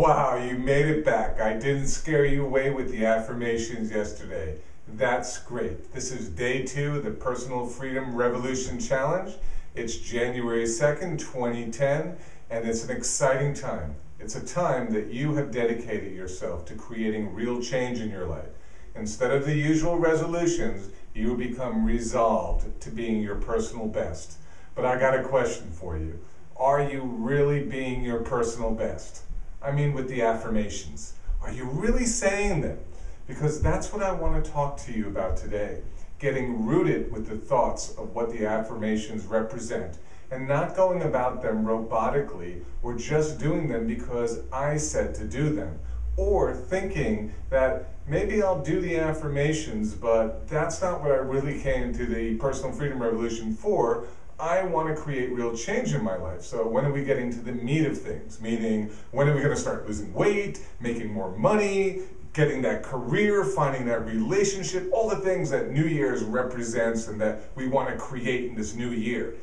Wow, you made it back. I didn't scare you away with the affirmations yesterday. That's great. This is day 2 of the Personal Freedom Revolution Challenge. It's January 2nd, 2010, and it's an exciting time. It's a time that you have dedicated yourself to creating real change in your life. Instead of the usual resolutions, you will become resolved to being your personal best. But I got a question for you. Are you really being your personal best? I mean with the affirmations. Are you really saying them? Because that's what I want to talk to you about today. Getting rooted with the thoughts of what the affirmations represent and not going about them robotically or just doing them because I said to do them. Or thinking that maybe I'll do the affirmations, but that's not what I really came to the Personal Freedom Revolution for. I want to create real change in my life. So when are we getting to the meat of things? Meaning, when are we going to start losing weight, making more money, getting that career, finding that relationship, all the things that New Year's represents and that we want to create in this new year?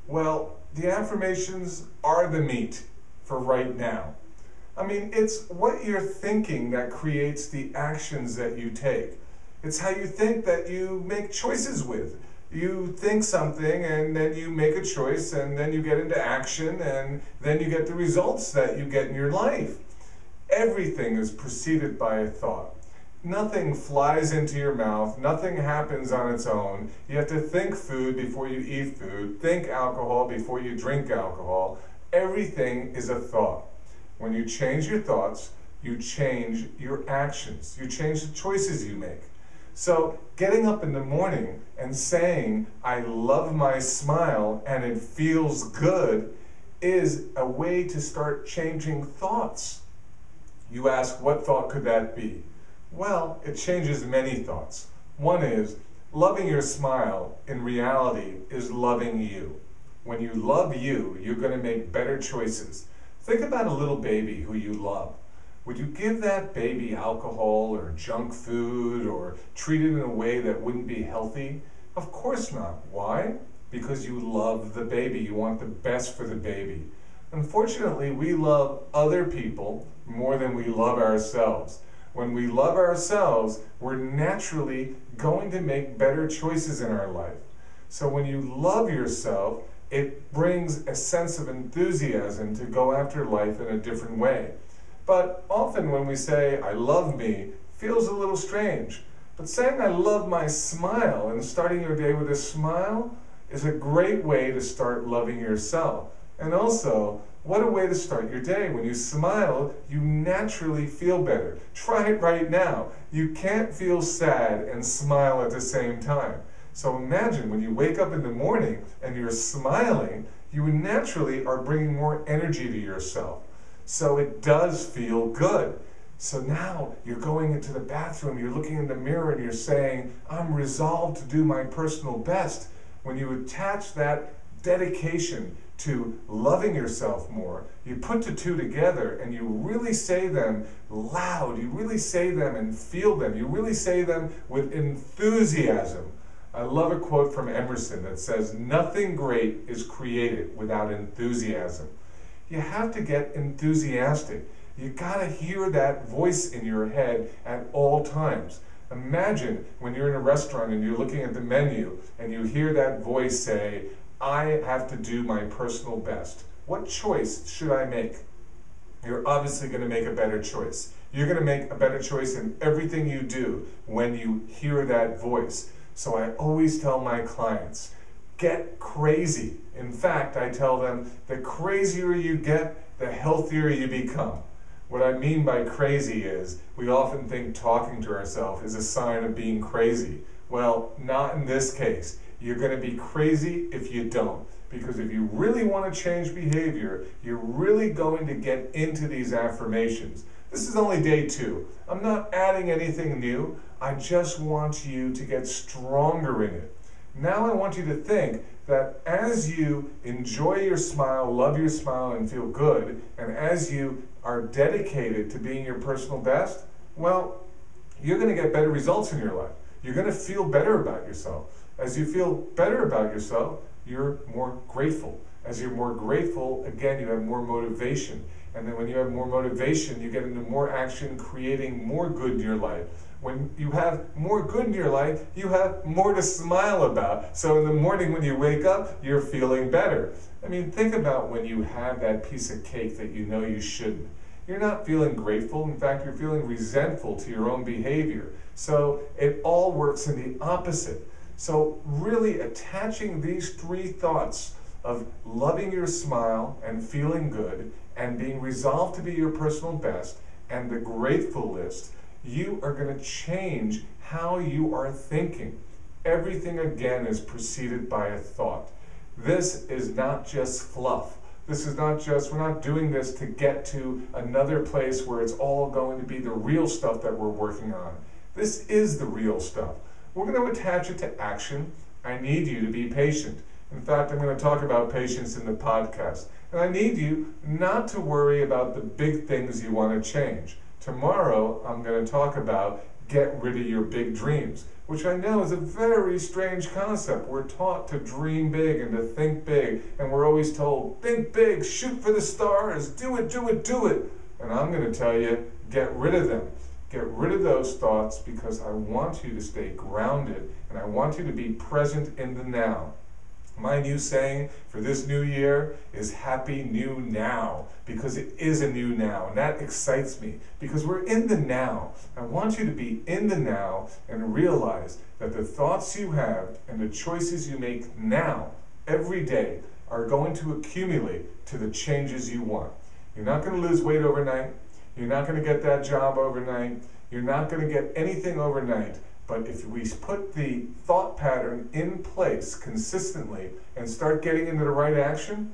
Well, the affirmations are the meat for right now. I mean, it's what you're thinking that creates the actions that you take. It's how you think that you make choices with. You think something and then you make a choice and then you get into action and then you get the results that you get in your life. Everything is preceded by a thought. Nothing flies into your mouth, nothing happens on its own. You have to think food before you eat food, think alcohol before you drink alcohol. Everything is a thought. When you change your thoughts, you change your actions. You change the choices you make. So getting up in the morning and saying, I love my smile and it feels good, is a way to start changing thoughts. You ask, what thought could that be? Well, it changes many thoughts. One is, loving your smile in reality is loving you. When you love you, you're going to make better choices. Think about a little baby who you love. Would you give that baby alcohol or junk food or treat it in a way that wouldn't be healthy? Of course not. Why? Because you love the baby. You want the best for the baby. Unfortunately, we love other people more than we love ourselves. When we love ourselves, we're naturally going to make better choices in our life. So when you love yourself, it brings a sense of enthusiasm to go after life in a different way. But often when we say, I love me, feels a little strange. But saying I love my smile and starting your day with a smile is a great way to start loving yourself. And also, what a way to start your day. When you smile, you naturally feel better. Try it right now. You can't feel sad and smile at the same time. So imagine when you wake up in the morning and you're smiling, you naturally are bringing more energy to yourself. So it does feel good. So now you're going into the bathroom, you're looking in the mirror and you're saying, I'm resolved to do my personal best. When you attach that dedication to loving yourself more, you put the two together and you really say them loud, you really say them and feel them, you really say them with enthusiasm. I love a quote from Emerson that says, nothing great is created without enthusiasm. You have to get enthusiastic. You gotta hear that voice in your head at all times. Imagine when you're in a restaurant and you're looking at the menu and you hear that voice say, I have to do my personal best. What choice should I make? You're obviously gonna make a better choice. You're gonna make a better choice in everything you do when you hear that voice. So I always tell my clients, get crazy. In fact, I tell them, the crazier you get, the healthier you become. What I mean by crazy is, we often think talking to ourselves is a sign of being crazy. Well, not in this case. You're going to be crazy if you don't. Because if you really want to change behavior, you're really going to get into these affirmations. This is only day 2. I'm not adding anything new. I just want you to get stronger in it. Now I want you to think that as you enjoy your smile, love your smile, and feel good, and as you are dedicated to being your personal best, well, you're going to get better results in your life. You're going to feel better about yourself. As you feel better about yourself, you're more grateful. As you're more grateful, again, you have more motivation. And then when you have more motivation, you get into more action, creating more good in your life. When you have more good in your life, you have more to smile about. So in the morning when you wake up, you're feeling better. I mean, think about when you have that piece of cake that you know you shouldn't. You're not feeling grateful. In fact, you're feeling resentful to your own behavior. So it all works in the opposite. So really attaching these three thoughts of loving your smile and feeling good and being resolved to be your personal best and the grateful list, you are going to change how you are thinking. Everything again is preceded by a thought. This is not just fluff. This is not just, we're not doing this to get to another place where it's all going to be the real stuff that we're working on. This is the real stuff. We're going to attach it to action. I need you to be patient. In fact, I'm going to talk about patience in the podcast. And I need you not to worry about the big things you want to change. Tomorrow, I'm going to talk about get rid of your big dreams, which I know is a very strange concept. We're taught to dream big and to think big, and we're always told, think big, shoot for the stars, do it, do it, do it. And I'm going to tell you, get rid of them. Get rid of those thoughts because I want you to stay grounded and I want you to be present in the now. My new saying for this new year is Happy New Now, because it is a new now, and that excites me because we're in the now. I want you to be in the now and realize that the thoughts you have and the choices you make now, every day, are going to accumulate to the changes you want. You're not going to lose weight overnight. You're not going to get that job overnight. You're not going to get anything overnight. But if we put the thought pattern in place consistently and start getting into the right action,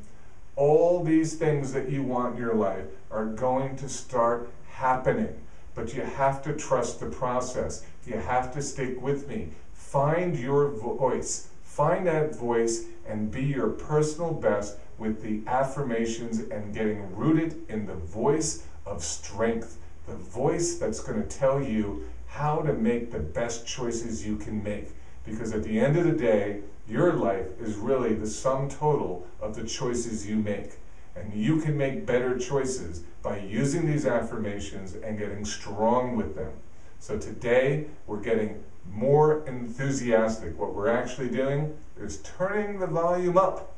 all these things that you want in your life are going to start happening. But you have to trust the process. You have to stick with me. Find your voice. Find that voice and be your personal best with the affirmations and getting rooted in the voice of strength. The voice that's going to tell you how to make the best choices you can make. Because at the end of the day, your life is really the sum total of the choices you make. And you can make better choices by using these affirmations and getting strong with them. So today, we're getting more enthusiastic. What we're actually doing is turning the volume up.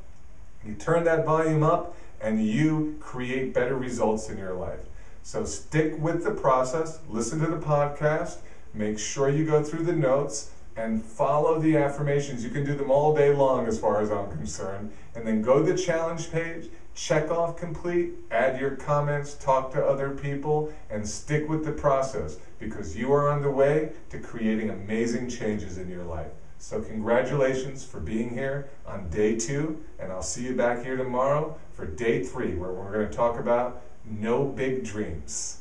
You turn that volume up and you create better results in your life. So stick with the process, listen to the podcast, make sure you go through the notes, and follow the affirmations. You can do them all day long as far as I'm concerned. And then go to the challenge page, check off complete, add your comments, talk to other people, and stick with the process because you are on the way to creating amazing changes in your life. So congratulations for being here on day 2, and I'll see you back here tomorrow for day 3, where we're going to talk about no big dreams.